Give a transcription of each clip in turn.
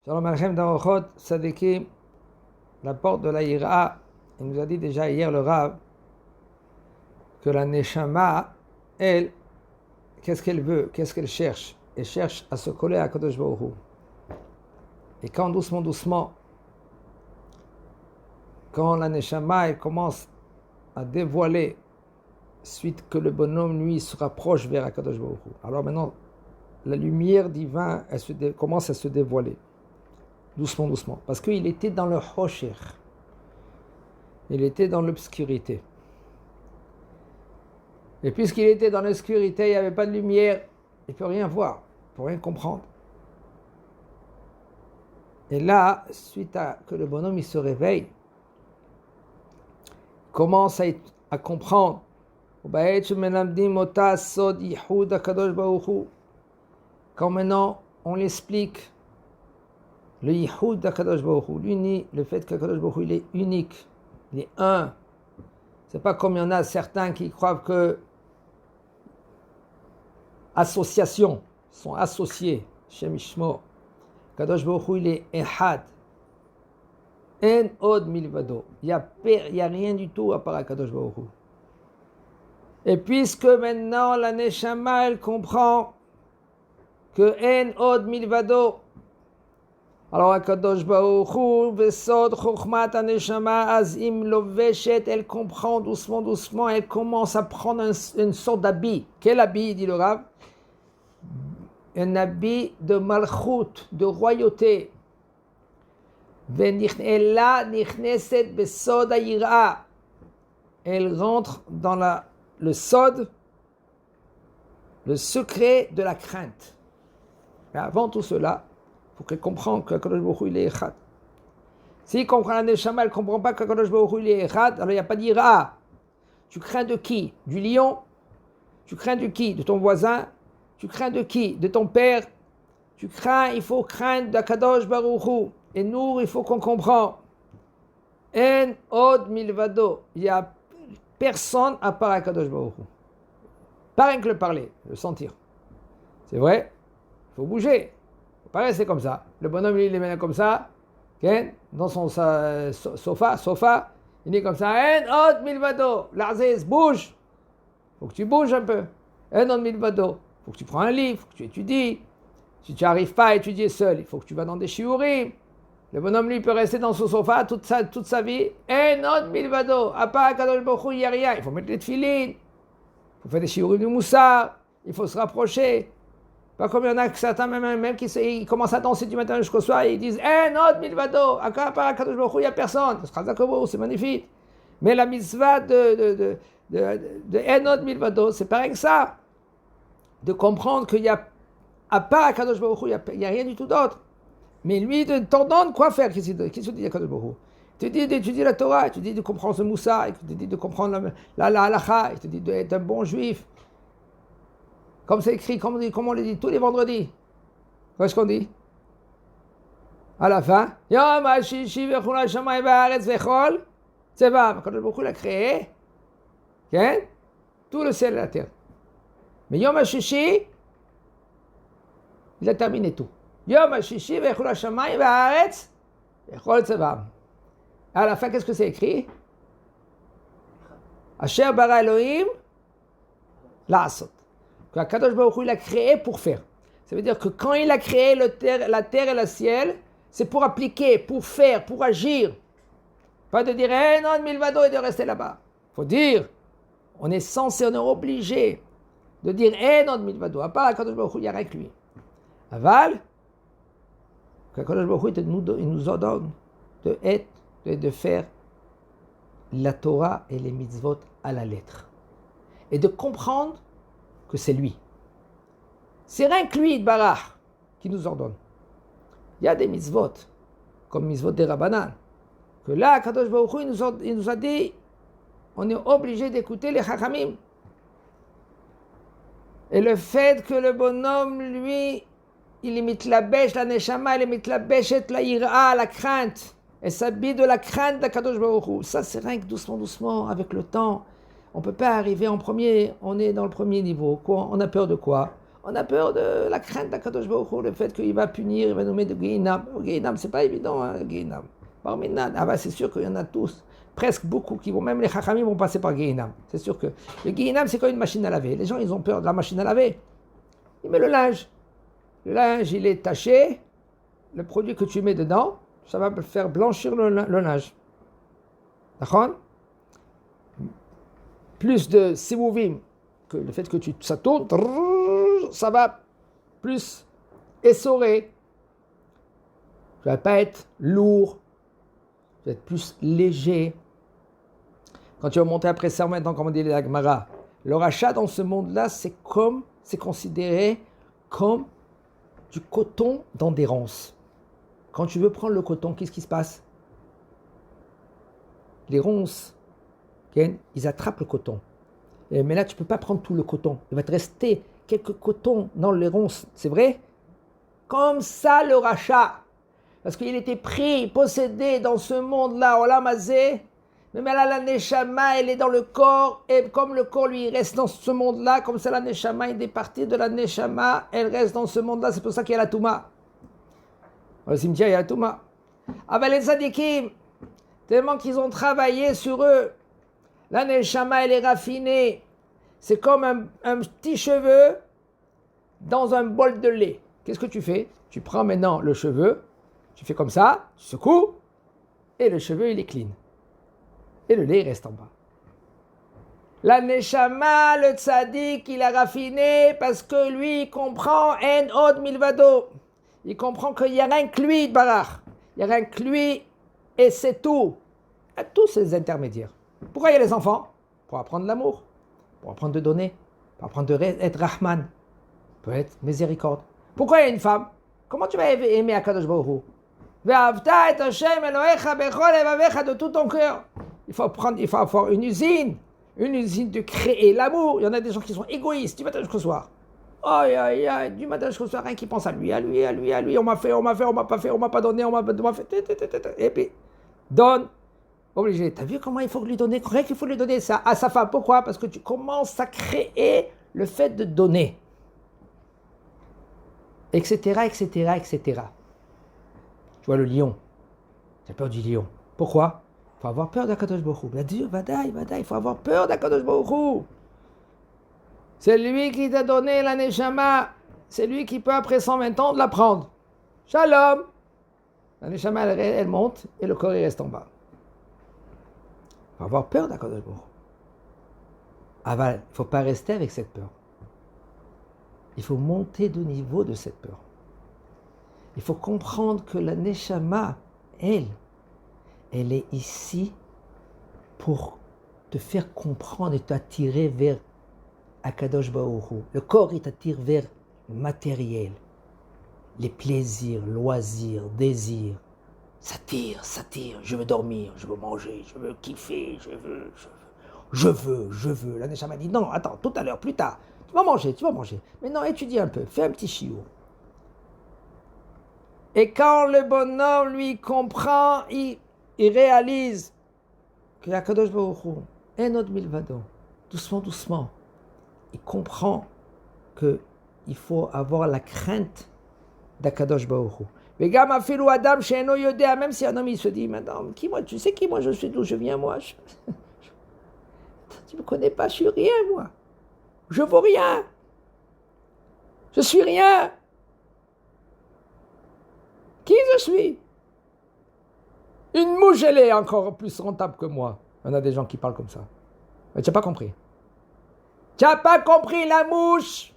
Shalom Aleichem dans Ochot, Sadeki, la porte de la Ira. Il nous a dit déjà hier le Rav que la Neshama, elle, qu'est-ce qu'elle veut, qu'est-ce qu'elle cherche? Elle cherche à se coller à Kadosh Baruch Hu. Et quand doucement, quand la Neshama elle commence à dévoiler, suite que le bonhomme lui se rapproche vers Kadosh Baruch Hu, alors maintenant la lumière divine commence à se dévoiler. Doucement, parce qu'il était dans le Hosher, il était dans l'obscurité. Et puisqu'il était dans l'obscurité, il n'y avait pas de lumière, il ne peut rien voir, il ne peut rien comprendre. Et là, suite à que le bonhomme il se réveille, commence à comprendre. Quand maintenant on l'explique, le Yihoud d'Akadosh Baruch Hu, le fait qu'Akadosh Baruch Hu il est unique, il est un. C'est pas comme il y en a certains qui croient que associations sont associées. Shem Ishmo. Akadosh Baruch Hu il est Ehad. En od milvado. Il y a rien du tout à part Akadosh Baruch Hu. Et puisque maintenant la Neshama elle comprend que En od milvado. Alors, Akadosh Baruch Hu, Vesod, Chokhmat, Aneshama, Azim, Loveshet, elle comprend doucement, elle commence à prendre une sorte d'habit. Quel habit, dit le Rav? Un habit de malchut, de royauté. Ella nichneset besod ayira. Elle rentre dans le sod, le secret de la crainte. Mais avant tout cela, il faut qu'elle comprenne que Kadosh Baruch Hu il est Echad. S'il comprend la Neshama, elle ne comprend pas que Kadosh Baruch Hu il est Echad, alors il n'y a pas d'Ira. Tu crains de qui? Du lion? Tu crains de qui? De ton voisin? Tu crains de qui? De ton père? Il faut craindre de Kadosh Baruch Hu. Et nous, il faut qu'on comprenne. En od milvado. Il n'y a personne à part Kadosh Baruch Hu. Pas rien que le parler, le sentir. C'est vrai? Il faut bouger. Pas rester comme ça. Le bonhomme, il est maintenant comme ça, dans son sofa, il est comme ça. En od milvado. L'Arzès, bouge. Faut que tu bouges un peu. En od milvado. Faut que tu prends un livre, faut que tu étudies. Si tu n'arrives pas à étudier seul, il faut que tu vas dans des shiurim. Le bonhomme, lui, peut rester dans son sofa toute sa vie. En od milvado. À part Kadosh Baruch Hu, il n'y a rien. Il faut mettre les tefilines. Il faut faire des shiurim de moussar. Il faut se rapprocher. Pas comme il y en a certains même qui commencent à danser du matin jusqu'au soir et ils disent not milvado, à part Kadosh Baruch Hu, il n'y a personne. C'est magnifique. Mais la mitzvah de not milvado, c'est pareil que ça. De comprendre qu'il y a, à part Kadosh Baruch Hu, il n'y a rien du tout d'autre. Mais lui, t'en donne quoi faire? Qu'est-ce qu'il te dit à Kadosh Baruch Hu? Il te dit d'étudier la Torah, il te dit de comprendre ce moussa, il te dit de comprendre la halacha, il te dit d'être un bon juif. Comme c'est écrit, comme on le dit tous les vendredis. Qu'est-ce qu'on dit? À la fin, Yom HaShishi v'chol hashamayim v'haaretz v'chol tzevam. Quand le Baruch Hu l'a créé, tout le ciel et la terre. Mais Yom HaShishi, il a terminé tout. Yom HaShishi v'chol hashamayim v'haaretz v'chol tzevam. À la fin, qu'est-ce que c'est écrit? Asher bara Elohim la'asot. Que Kadosh Baruch Hu il a créé pour faire. Ça veut dire que quand il a créé la terre et le ciel, c'est pour appliquer, pour faire, pour agir. Pas de dire non milvado et de rester là-bas. Il faut dire, on est censé, on est obligé de dire non milvado. À part Kadosh Baruch Hu, il n'y a rien que lui. Aval, Kadosh Baruch Hu il nous ordonne de faire la Torah et les mitzvot à la lettre. Et de comprendre que c'est lui. C'est rien que lui, Barach, qui nous ordonne. Il y a des mitzvot, comme mitzvot des Rabbanan, que là, Kadosh Baruch Hu, il nous a dit, on est obligé d'écouter les Chachamim. Et le fait que le bonhomme, lui, il imite la bêche, la neshama, il imite la bêche, la ira, la crainte, et s'habille de la crainte de Kadosh Baruch Hu. Ça, c'est rien que doucement, avec le temps. On ne peut pas arriver en premier, on est dans le premier niveau. Quoi? On a peur de quoi? On a peur de la crainte d'Akadosh Baruch Hu, le fait qu'il va punir, il va nous mettre de Gehinam. Gehinam, c'est pas évident, hein, Gehinam. C'est sûr qu'il y en a tous, presque beaucoup, qui vont, même les Chachamim vont passer par Gehinam. C'est sûr que le Gehinam, c'est comme une machine à laver. Les gens, ils ont peur de la machine à laver. Il met le linge. Le linge, il est taché. Le produit que tu mets dedans, ça va faire blanchir le linge. D'accord? Plus de sivouvim, que le fait que ça tourne, ça va plus essorer. Tu vas pas être lourd, tu vas être plus léger. Quand tu vas monter après ça, maintenant, comme on dit la Gemara, le rachat dans ce monde-là, c'est considéré comme du coton dans des ronces. Quand tu veux prendre le coton, qu'est-ce qui se passe? Les ronces, ils attrapent le coton. Mais là, tu ne peux pas prendre tout le coton. Il va te rester quelques cotons dans les ronces. C'est vrai? Comme ça, le rachat. Parce qu'il était pris, possédé dans ce monde-là, Olam Hazeh. Mais là, la Neshama, elle est dans le corps. Et comme le corps, lui, reste dans ce monde-là, comme ça, la Neshama, il est parti de la Neshama, elle reste dans ce monde-là. C'est pour ça qu'il y a la Touma. Dans le cimetière, il y a la Touma. Ah ben, les Sadikim, tellement qu'ils ont travaillé sur eux, la Neshama, elle est raffinée. C'est comme un petit cheveu dans un bol de lait. Qu'est-ce que tu fais? Tu prends maintenant le cheveu, tu fais comme ça, tu secoues, et le cheveu, il est clean. Et le lait, il reste en bas. La Neshama, le tzaddik, il a raffiné parce que lui, il comprend En Od Milvado. Il comprend qu'il n'y a rien que lui, Barach. Il n'y a rien que lui, et c'est tout. Il y a tous ces intermédiaires. Pourquoi il y a les enfants? Pour apprendre l'amour, pour apprendre de donner, pour apprendre d'être Rahman, pour être miséricorde. Pourquoi il y a une femme? Comment tu vas aimer Akadosh Baruch Hu? Ve'avta et Hashem Elohecha bechol evavecha, de tout ton cœur. Il faut avoir une usine de créer l'amour. Il y en a des gens qui sont égoïstes du matin jusqu'au soir. Aïe, aïe, aïe, du matin jusqu'au soir, rien qui pense à lui, on m'a fait, on m'a pas fait, on m'a pas donné, on m'a fait, et puis, donne. Obligé. T'as vu comment il faut lui donner? Rien qu'il faut lui donner ça à sa femme. Pourquoi? Parce que tu commences à créer le fait de donner. Etc., etc., etc. Tu vois le lion. Tu as peur du lion. Pourquoi? Il faut avoir peur d'Akadosh Baruch Hu. Vadaï, il faut avoir peur d'Akadosh Baruch Hu. C'est lui qui t'a donné la Neshama. C'est lui qui peut, après 120 ans, la prendre. Shalom. La Neshama, elle monte et le corps, il reste en bas. Il faut avoir peur d'Akadosh Baruch Hu. Aval, il ne faut pas rester avec cette peur. Il faut monter de niveau de cette peur. Il faut comprendre que la Neshama, elle est ici pour te faire comprendre et t'attirer vers Akadosh Baruch Hu. Le corps, il t'attire vers le matériel, les plaisirs, loisirs, désirs. Ça tire, je veux dormir, je veux manger, je veux kiffer, je veux. La Neshama dit non, attends, tout à l'heure, plus tard, tu vas manger. Maintenant, étudie un peu, fais un petit shiur. Et quand le bonhomme, lui, comprend, il réalise que Akadosh Baruch Hu, En Od Milvado, doucement, il comprend qu'il faut avoir la crainte d'Akadosh Baruch Hu. Mais gam afilu adam she'eno yodea, même si un homme il se dit, madame, tu sais qui moi je suis, d'où je viens moi? Tu me connais pas, je suis rien moi. Je vaux rien. Je suis rien. Qui je suis? Une mouche, elle est encore plus rentable que moi. Il y en a des gens qui parlent comme ça. Mais tu n'as pas compris. Tu n'as pas compris, la mouche.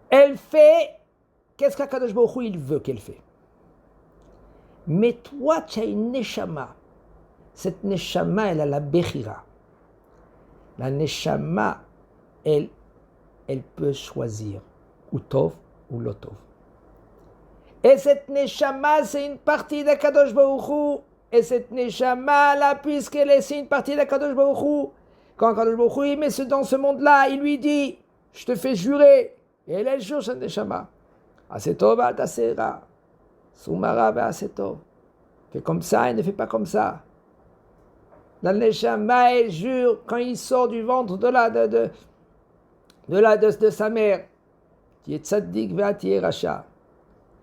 Elle fait... Qu'est-ce qu'Akadosh Baruch Hu, il veut qu'elle fait? Mais toi, tu as une neshama. Cette neshama, elle a la bechira. La neshama, elle peut choisir ou tov ou lotov. Et cette neshama, c'est une partie d'Akadosh Baruch Hu. Et cette neshama, là, puisqu'elle est, c'est une partie d'Akadosh Baruch Hu, quand Akadosh Baruch Hu, il met dans ce monde-là, il lui dit, je te fais jurer. Et elle jure, cette neshama. Asetov atasera. Soumara ve'asetov. Fais comme ça et ne fais pas comme ça. La neshama, elle jure quand il sort du ventre de sa mère. Tu es tzaddik ve'ati racha.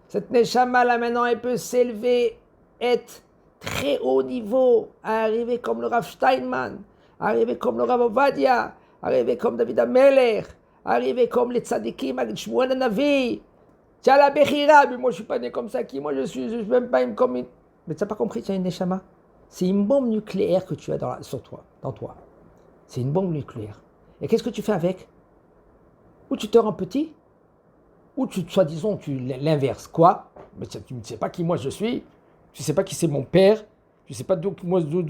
Cette neshama là maintenant, elle peut s'élever, être très haut niveau, arriver comme le Rav Steinman, arriver comme le Rav Ovadia, arriver comme David Amelech, arriver comme les tzaddikim, avec Shmuel Navi. Tu as la Bechira, mais moi je suis pas né comme ça, qui moi je suis même pas comme une... Mais tu n'as pas compris, tu as une neshama. C'est une bombe nucléaire que tu as dans toi. C'est une bombe nucléaire. Et qu'est-ce que tu fais avec? Ou tu te rends petit, ou tu l'inverses. Quoi? Mais tu ne sais pas qui moi je suis, tu ne sais pas qui c'est mon père, tu ne sais pas d'où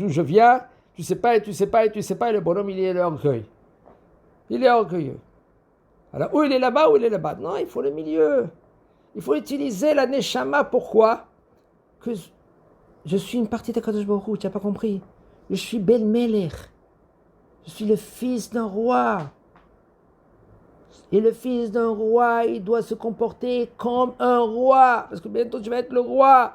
je viens, tu ne sais pas, et le bonhomme il est l'orgueil. Il est orgueilleux. Alors, ou il est là-bas, ou il est là-bas. Non, il faut le milieu. Il faut utiliser la neshama. Pourquoi? Que je suis une partie d'Akadosh Baruch Hu, tu n'as pas compris. Je suis Bel Melech. Je suis le fils d'un roi. Et le fils d'un roi, il doit se comporter comme un roi. Parce que bientôt, tu vas être le roi.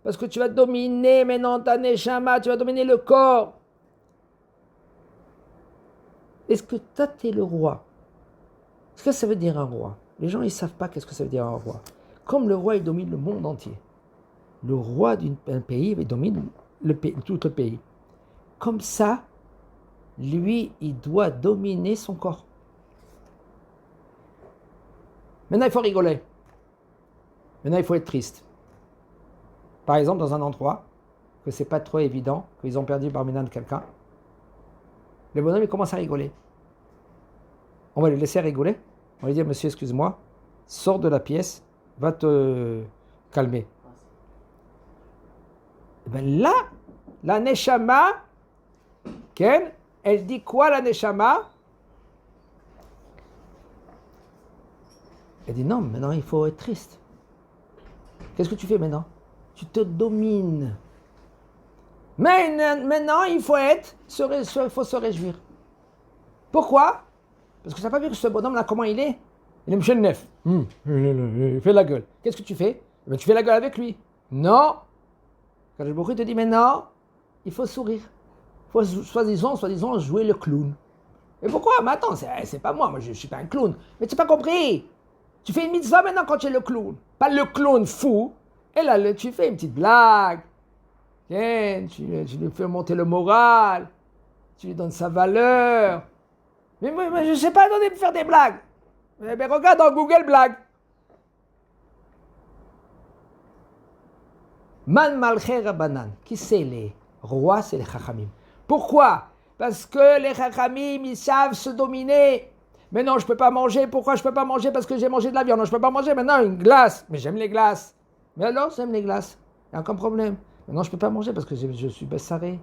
Parce que tu vas dominer maintenant ta neshama, tu vas dominer le corps. Est-ce que toi, tu es le roi? Qu'est-ce que ça veut dire un roi? Les gens, ils ne savent pas qu'est-ce que ça veut dire un roi. Comme le roi, il domine le monde entier. Le roi d'un pays, il domine tout le pays. Comme ça, lui, il doit dominer son corps. Maintenant, il faut rigoler. Maintenant, il faut être triste. Par exemple, dans un endroit que c'est pas trop évident, qu'ils ont perdu par de quelqu'un, le bonhomme, il commence à rigoler. On va lui laisser rigoler. On va lui dire, monsieur, excuse-moi, sors de la pièce, va te calmer. Et bien là, la neshama, Ken, elle dit quoi la neshama? Elle dit non, maintenant il faut être triste. Qu'est-ce que tu fais maintenant? Tu te domines. Mais maintenant il faut se réjouir. Pourquoi? Parce que tu n'as pas vu que ce bonhomme-là, comment il est? Il est monsieur le neuf. Il fait la gueule. Qu'est-ce que tu fais? Ben, tu fais la gueule avec lui. Non. Quand le Baruch te dit maintenant, il faut sourire. Il faut soi-disant jouer le clown. Mais pourquoi? Mais attends, c'est pas moi je ne suis pas un clown. Mais tu n'as pas compris. Tu fais une mitzvah maintenant quand tu es le clown. Pas le clown fou. Et là, tu fais une petite blague. Tiens, tu lui fais monter le moral. Tu lui donnes sa valeur. Mais je ne sais pas faire des blagues. Mais regarde dans Google blague. Man malché Rabbanan. Qui c'est les rois? C'est les chachamim. Pourquoi? Parce que les chachamim, ils savent se dominer. Mais non, je ne peux pas manger. Pourquoi je ne peux pas manger? Parce que j'ai mangé de la viande. Non, je ne peux pas manger maintenant une glace. Mais j'aime les glaces. Mais alors, j'aime les glaces. Il n'y a aucun problème. Maintenant, je ne peux pas manger parce que je suis bessaré.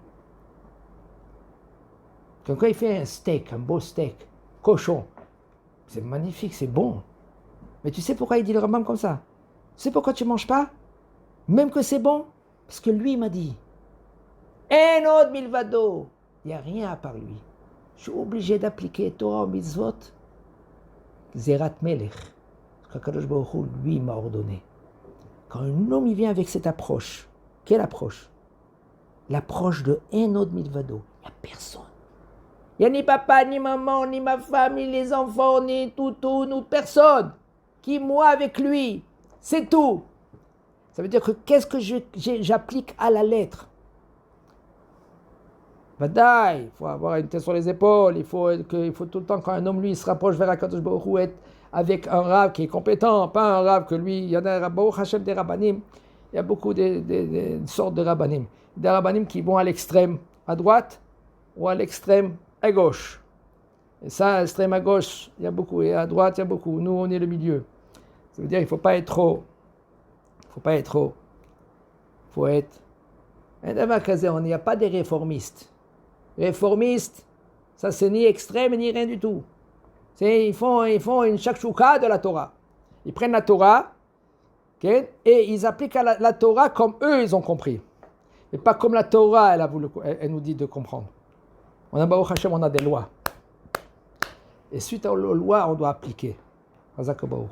Quand il fait un steak, un beau steak, cochon, c'est magnifique, c'est bon. Mais tu sais pourquoi il dit le Rambam comme ça? Tu sais pourquoi tu ne manges pas? Même que c'est bon? Parce que lui m'a dit. En od milvado. Il n'y a rien à part lui. Je suis obligé d'appliquer Torah au mitzvot. Zerat Melech. Ce qu'Akadosh Baruch Hu, lui, m'a ordonné. Quand un homme il vient avec cette approche, quelle approche? L'approche de En od milvado. Il n'y a personne. Il n'y a ni papa, ni maman, ni ma femme, ni les enfants, ni toutou, ni personne. Qui, moi, avec lui. C'est tout. Ça veut dire que qu'est-ce que j'applique à la lettre? Badaï, il faut avoir une tête sur les épaules, il faut tout le temps, quand un homme, lui, se rapproche vers Akadosh Baruch Hu, être avec un rab qui est compétent, pas un rab que lui, il y en a un Baruch Hashem des rabbanim, il y a beaucoup de sortes de rabbanim. Des rabbanim qui vont à l'extrême à droite ou à l'extrême à gauche. Et ça, à l'extrême à gauche, il y a beaucoup, et à droite, il y a beaucoup. Nous, on est le milieu. Ça veut dire qu'il ne faut pas être trop. Il faut être. Il n'y a pas des réformistes. Réformistes, ça c'est ni extrême ni rien du tout. Ils font une shakshuka de la Torah. Ils prennent la Torah, okay, et ils appliquent la Torah comme eux ils ont compris. Et pas comme la Torah elle nous dit de comprendre. On a Baruch Hashem, on a des lois. Et suite aux lois, on doit appliquer. Hazak Baruch.